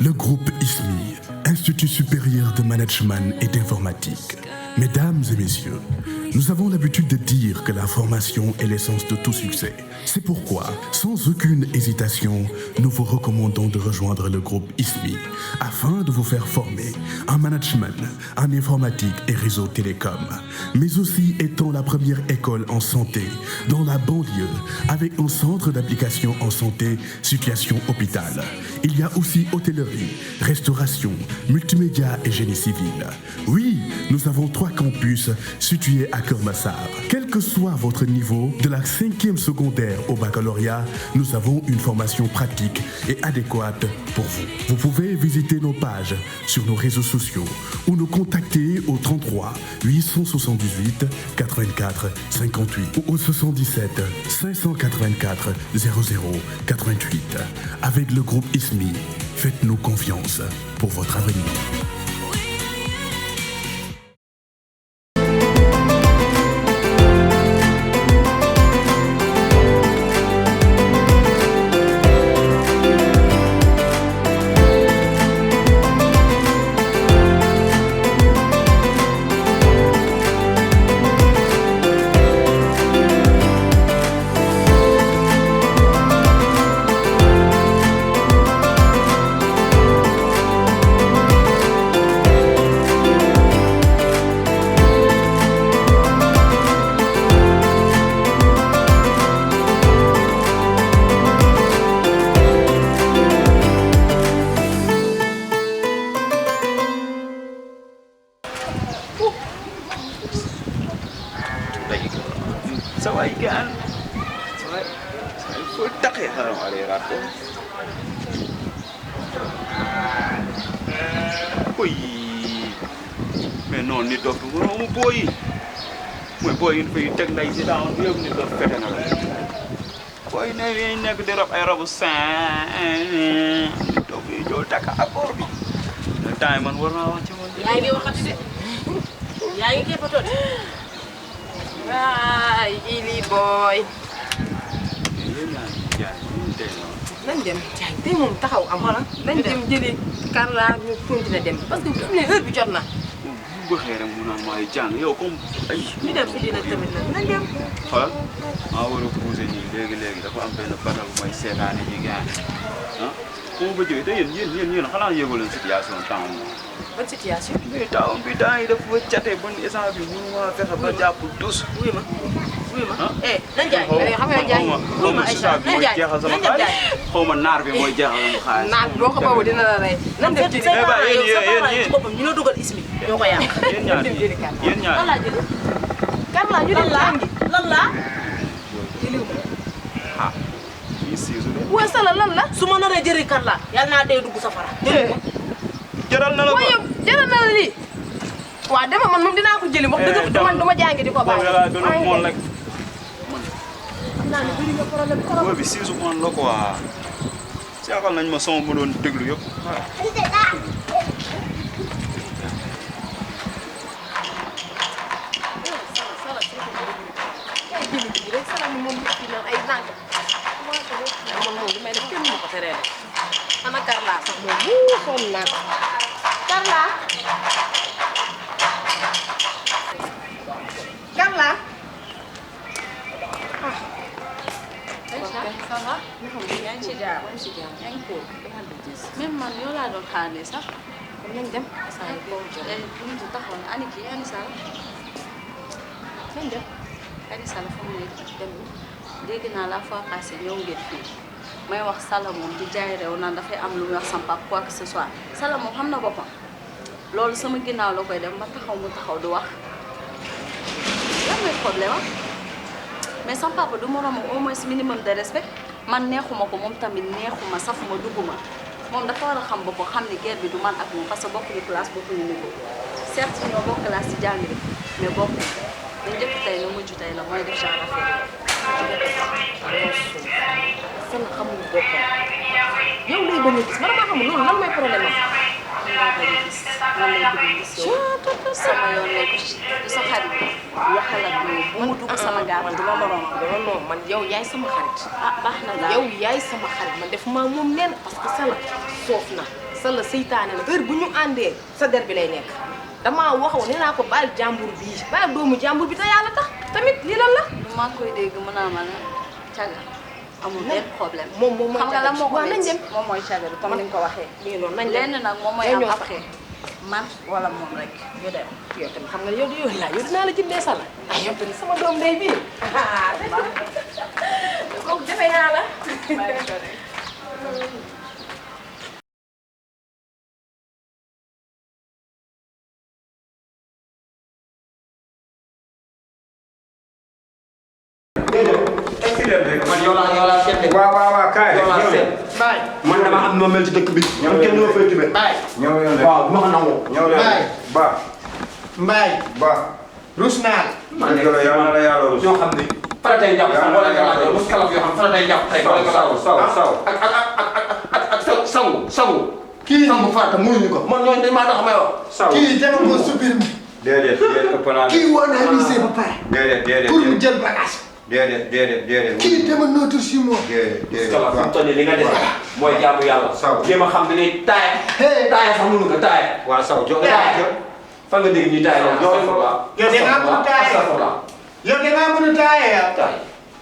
Le groupe ISMI, Institut supérieur de management et d'informatique. Mesdames et messieurs, nous avons l'habitude de dire que la formation est l'essence de tout succès. C'est pourquoi, sans aucune hésitation, nous vous recommandons de rejoindre le groupe ISMI afin de vous faire former en management, en informatique et réseau télécom, mais aussi étant la première école en santé dans la banlieue avec un centre d'application en santé, situation hôpital. Il y a aussi hôtellerie, restauration, multimédia et génie civil. Oui, nous avons 3 campus situés à Keur Massar. Quel que soit votre niveau, de la 5e secondaire au baccalauréat, nous avons une formation pratique et adéquate pour vous. Vous pouvez visiter nos pages sur nos réseaux sociaux ou nous contacter au 33 878 84 58 ou au 77 584 00 88. Avec le groupe ISMI, faites-nous confiance pour votre avenir. man war naa wax ci moom. yaa ngi waxati de yaa ngi képpatoo de waay Ili boy. nañ dem jaay tey moom taxaw am wala nañ dem jëli Carla ñu continuer dem parce que fi mu ne heure bi jot na. bu waxee rek mu naan maay jàng yow comme ay. ñu dem fi dina tamit nag nañ dem. xoolal maa war a posé nii léegi dafa am benn batal bu may seetaane ji gars ah. fu mu ba jógee te yéen xanaa yëgoo leen situation temps moom. ban situation. mais temps bi temps yi dafa catee ban essence bi mënu ma fexe ba jàpp tous. wuy ma nañ jaay xam nga jaay wuy ma Aïcha nañ jaay nañ dem jaay. xaw ma naar bi mooy jeexal sama xaalis. naar bi boo ko boobu dina la rey. nañ dem jëli yéen boppam ñu la dugal ismi ñoo ko yàq. yéen ñaar lan laa jëli. Carla ñu dem jàngi lan la. ah. waaw sala lan la su ma naree jëri Carla yàlla naa dee dugg safara. jaral na la ko waaye jaral na la lii. waaw dama man moom dinaa ko jëli wax dëgg man duma jàngi di ko bàyyi. xam naa ne bëri nga problème trop. booy bi siisu moon la quoi. seexal nañ ma sama ma doon déglu yëpp. ana Carla sax moom wuu sonn naa ko Carla ah. Aïcha ça va. yaa ngi ci jàmm yaa ngi ko. même man yow laa doon xaar ne sax. kon nañ dem. saa yi boobu jot taxaw na ani kii ani Sall. nañ dem. ani Sall fa mu nekk dem dégg naa la fois passée ñëw ngeen fii. may wax Sall moom di jaay réew naan dafay am lu muy wax sama papa quoi que ce soit Sall moom xam na boppam loolu sama ginnaaw la koy dem ma taxaw mu taxaw du wax lan mooy problème am mais sama papa du moroom au moins minimum de respect man neexuma ko moom tamit neexuma safuma dugguma moom dafa war a xam boppam xam ni guerre bi du man ak moom parce que bokkuñu classe bokkuñu niveau certes ñoo bokk classe ci jàng bi mais bokk lu njëkk tey lu mujj tey la mooy def genre affaire Sall xamul boppam yow lay bañ a gis man maa xamul loolu lan mooy problème am. laa bañ a gis man lay bëgg gis yow sama yoon nekku ci du sa xarit waxal ak moom bu mu dugg sama gaal man duma moroom non man yow yaay sama xarit baax na daal yow yaay sama xarit man def maa moom nen parce que Sala soof na Sala seytaane na heure bu ñu àndee sa der bi lay nekk damaa waxoon nee naa ko baal jàmbur bii baal doomu jàmbur bi te yàlla tax tamit lii lan la maa koy dégg mën naa ma ne caga amul benn problème moom xam nga lan moo ko nañ dem moom mooy caga bi comme ni nga ko waxee nii noonu nañ lenn nag moom mooy am après man wala moom rek ñu dem yow tamit xam nga yow dinaa la jëndee Sala ah yow tamit sama doom ndey bii kooku defe naa la man yow laa seet de. waaw kaay yow laa seet. man dama am noo mel ci dëkk bi. ñoom kenn doo fay tibet. ñëw leen waaw bu ma ko nangoo. ñëw leen ba Mbaye ba rus naa man yàlla na la yàlla rus ñoo xam ne fara tey jàpp sax wala nga laajoo mos kalaf yoo xam fara tey jàpp tey wala nga laajoo saw ak sangu kii sangu farata mënuñu ko man ñooñu dañ maa tax may wax saw kii dama ko subir mi déedéet ëpp naa kii woon naa lycée ba pare déedéet pour mu jël bagage déedéet kii dama nootul si moom déedéet kalaf fi mu toll nii li nga def mooy jaamu yàlla saw jéem a xam ne ni taaya sax mënu ko taaya waaw saw jox fan nga dégg ñuy taaya yow dangaa mën a taaya yow dangaa mën a taaya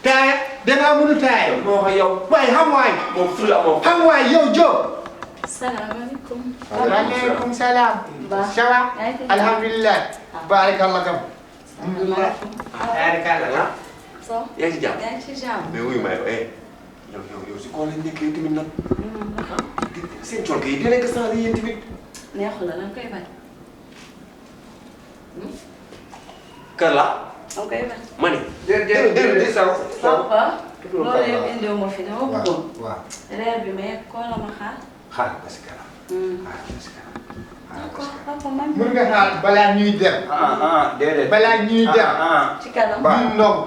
taaya dangaa mën a taaya moo wax yow waaye xam waay moom ful la moom xam waay yow Diop salaamaaleykum waaleykum salaam ça va alhamdulilah barakallah kam alhamdulilah barakallah so yaa ngi ci jàmm yaa ngi ci jàmm mais wuyu ma yow si koo leen nekk yow tamit nag seen coono yi dina ko changé yéen tamit neexul la danga koy bañ kër la danga koy bañ ma ne déedéet saw papa loolu yëpp indiw ma fi dama bëggoon waaw reer bi mais koo la ma xaar xaar ba si kanam d'accord papa man mën nga xaar balaa ñuy dem déedéet balaa ñuy dem ci kanam ñuy ndog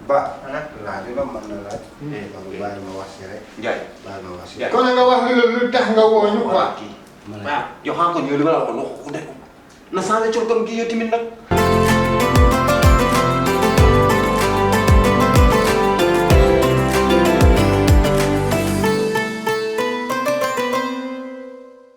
ba laaj bi mën na laaj. donc bàyyi ma wax si rek. Ndiaye bàyyi ma wax si. kon nga wax lu tax nga woo ñu quoi yow xam nga ñëw li ma la waxoon na changé coono gi yow tamit nag